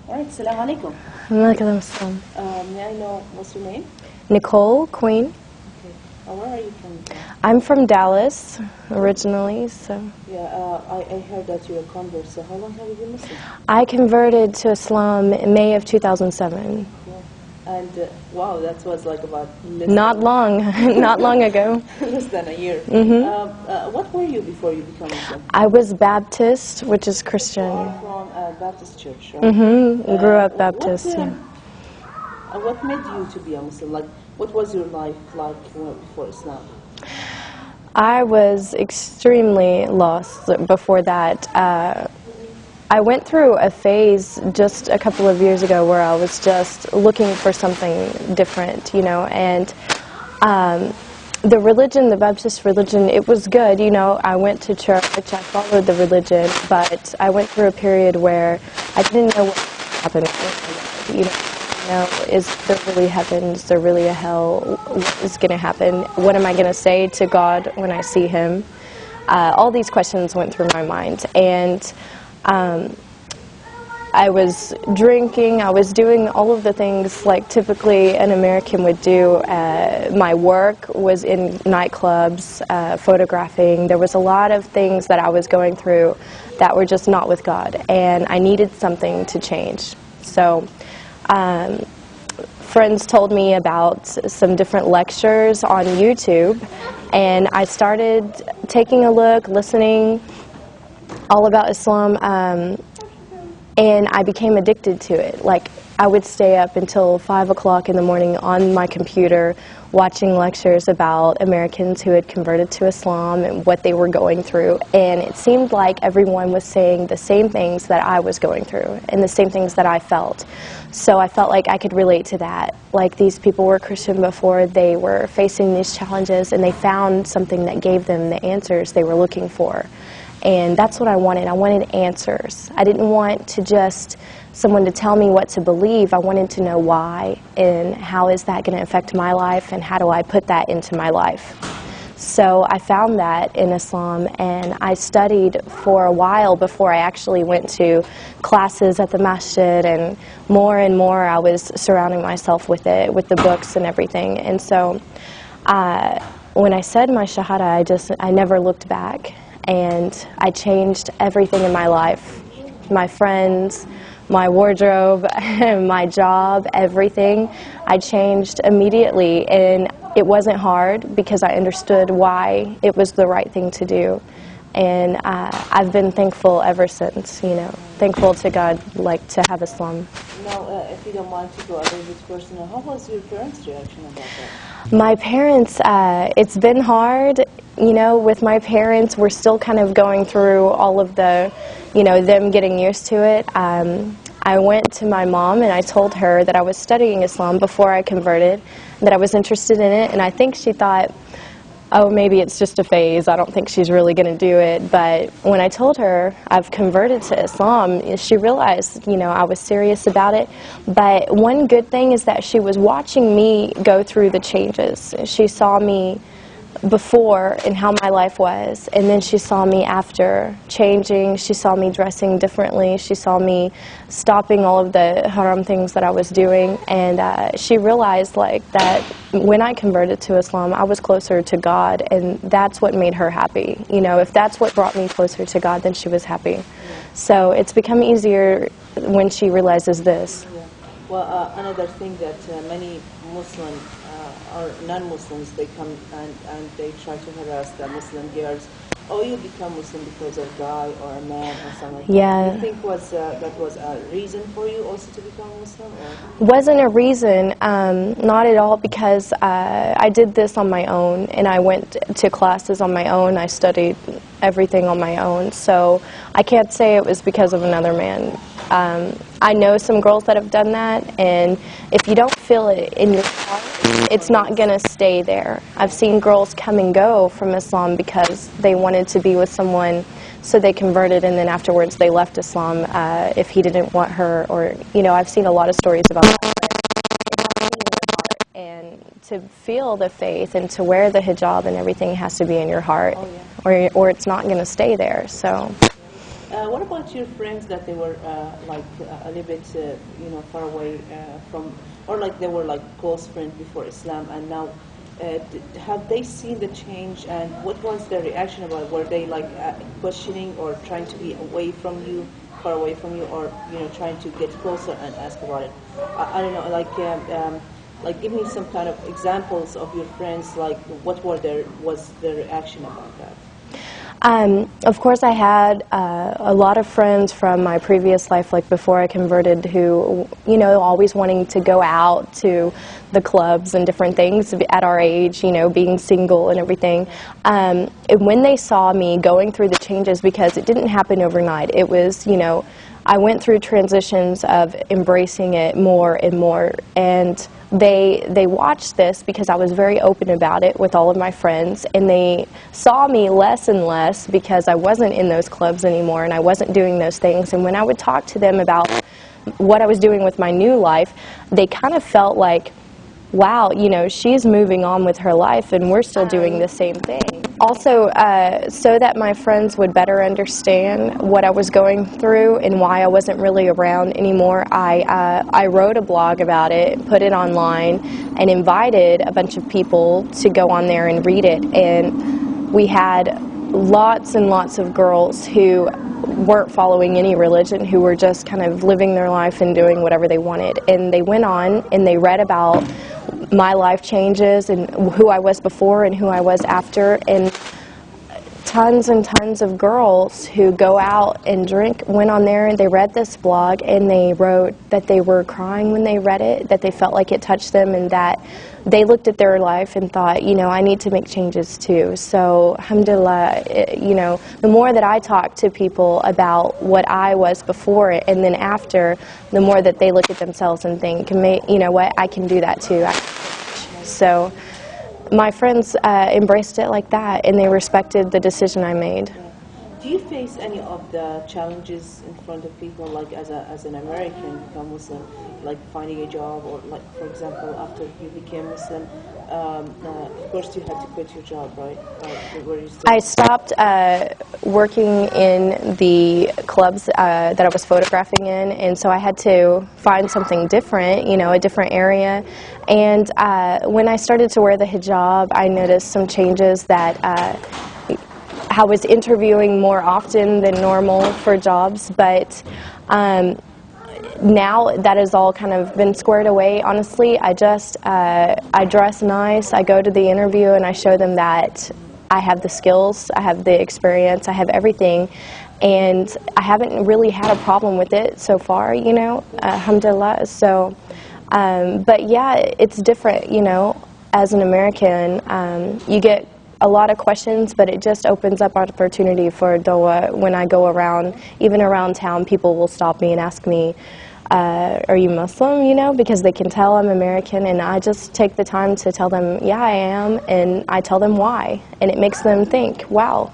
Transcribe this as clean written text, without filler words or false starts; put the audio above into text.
All right, Salam alaikum. Walaikum assalam. May I know what's your name? Nicole, Queen. Okay. Where are you from? I'm from Dallas, originally, so. Yeah, I heard that you're a convert, so how long have you been Muslim? I converted to Islam in May of 2007. Cool. And wow, that was like about Not long, not long ago. less than a year. What were you before you became Muslim? I was Baptist, which is Christian. From a Baptist church, right? Grew up Baptist, yeah. What made you to be a Muslim? Like, what was your life like before Islam? I was extremely lost before that. I went through a phase just a couple of years ago where I was just looking for something different, you know, and the religion, the Baptist religion, it was good, you know. I went to church, I followed the religion, but I went through a period where I didn't know what was happening, you know, is there really heaven, is there really a hell, what is going to happen, what am I going to say to God when I see Him? All these questions went through my mind, and I was drinking, I was doing all of the things like typically an American would do. My work was in nightclubs, photographing. There was a lot of things that I was going through that were just not with God, and I needed something to change. So friends told me about some different lectures on YouTube, and I started taking a look, listening all about Islam, and I became addicted to it. Like, I would stay up until 5 o'clock in the morning on my computer watching lectures about Americans who had converted to Islam and what they were going through, and it seemed like everyone was saying the same things that I was going through and the same things that I felt. So I felt like I could relate to that. Like, these people were Christian before, they were facing these challenges, and they found something that gave them the answers they were looking for. And that's what I wanted. I wanted answers. I didn't want to just someone to tell me what to believe. I wanted to know why, and how is that going to affect my life, and how do I put that into my life. So I found that in Islam, and I studied for a while before I actually went to classes at the masjid, and more I was surrounding myself with it, with the books and everything. And so when I said my shahada, I never looked back. And I changed everything in my life, my friends, my wardrobe, my job, everything. I changed immediately, and it wasn't hard because I understood why it was the right thing to do. And I've been thankful ever since, you know, thankful to God, like, to have Islam. Now, if you don't mind to go a little bit personal, how was your parents' reaction about that? My parents, it's been hard. You know, with my parents, we're still kind of going through all of the, you know, them getting used to it. I went to my mom and I told her that I was studying Islam before I converted, that I was interested in it, and I think she thought, oh, maybe it's just a phase, I don't think she's really going to do it. But when I told her I've converted to Islam, she realized, you know, I was serious about it. But one good thing is that she was watching me go through the changes. She saw me before and how my life was, and then she saw me after changing. She saw me dressing differently. She saw me stopping all of the haram things that I was doing, and she realized, like, that when I converted to Islam, I was closer to God, and that's what made her happy. You know, if that's what brought me closer to God, then she was happy. So it's become easier when she realizes this. Yeah. Well, another thing that many Muslim or non-Muslims, they come and they try to harass the Muslim girls. Oh, you become Muslim because of a guy or a man or something. Yeah. Do you think that was a reason for you also to become Muslim? Or? Wasn't a reason, not at all, because I did this on my own, and I went to classes on my own. I studied everything on my own, so I can't say it was because of another man. I know some girls that have done that, and if you don't feel it in your heart, it's not going to stay there. I've seen girls come and go from Islam because they wanted to be with someone, so they converted, and then afterwards they left Islam if he didn't want her, or, you know, I've seen a lot of stories about that. And to feel the faith and to wear the hijab and everything has to be in your heart, or it's not going to stay there. So. What about your friends that they were like a little bit, far away from, or like they were like close friends before Islam, and now have they seen the change, and what was their reaction about it? Were they like questioning or trying to be away from you, far away from you, or trying to get closer and ask about it? I don't know, like give me some kind of examples of your friends, like what was their reaction about that? Of course, I had a lot of friends from my previous life, like before I converted, who, always wanting to go out to the clubs and different things at our age, being single and everything. And when they saw me going through the changes, because it didn't happen overnight, it was, I went through transitions of embracing it more and more, and they watched this because I was very open about it with all of my friends, and they saw me less and less because I wasn't in those clubs anymore and I wasn't doing those things. And when I would talk to them about what I was doing with my new life, they kind of felt like, wow, she's moving on with her life and we're still doing the same thing. Also, so that my friends would better understand what I was going through and why I wasn't really around anymore, I wrote a blog about it, put it online, and invited a bunch of people to go on there and read it. And we had lots and lots of girls who weren't following any religion, who were just kind of living their life and doing whatever they wanted. And they went on and they read about my life changes and who I was before and who I was after, and tons and tons of girls who go out and drink went on there and they read this blog and they wrote that they were crying when they read it, that they felt like it touched them, and that they looked at their life and thought, I need to make changes too. So, alhamdulillah, the more that I talk to people about what I was before and then after, the more that they look at themselves and think, what, I can do that too. So my friends embraced it like that, and they respected the decision I made. Do you face any of the challenges in front of people, like as an American become Muslim, like finding a job, or like, for example, after you became Muslim, of course you had to quit your job, right? Were you still I stopped working in the clubs that I was photographing in, and so I had to find something different, a different area. And when I started to wear the hijab, I noticed some changes that I was interviewing more often than normal for jobs, but now that has all kind of been squared away. Honestly, I dress nice, I go to the interview and I show them that I have the skills, I have the experience, I have everything, and I haven't really had a problem with it so far, alhamdulillah. So, but yeah, it's different, as an American, you get a lot of questions, but it just opens up opportunity for dawah. When I go around, even around town, people will stop me and ask me, are you Muslim, because they can tell I'm American, and I just take the time to tell them, yeah, I am, and I tell them why, and it makes them think, wow.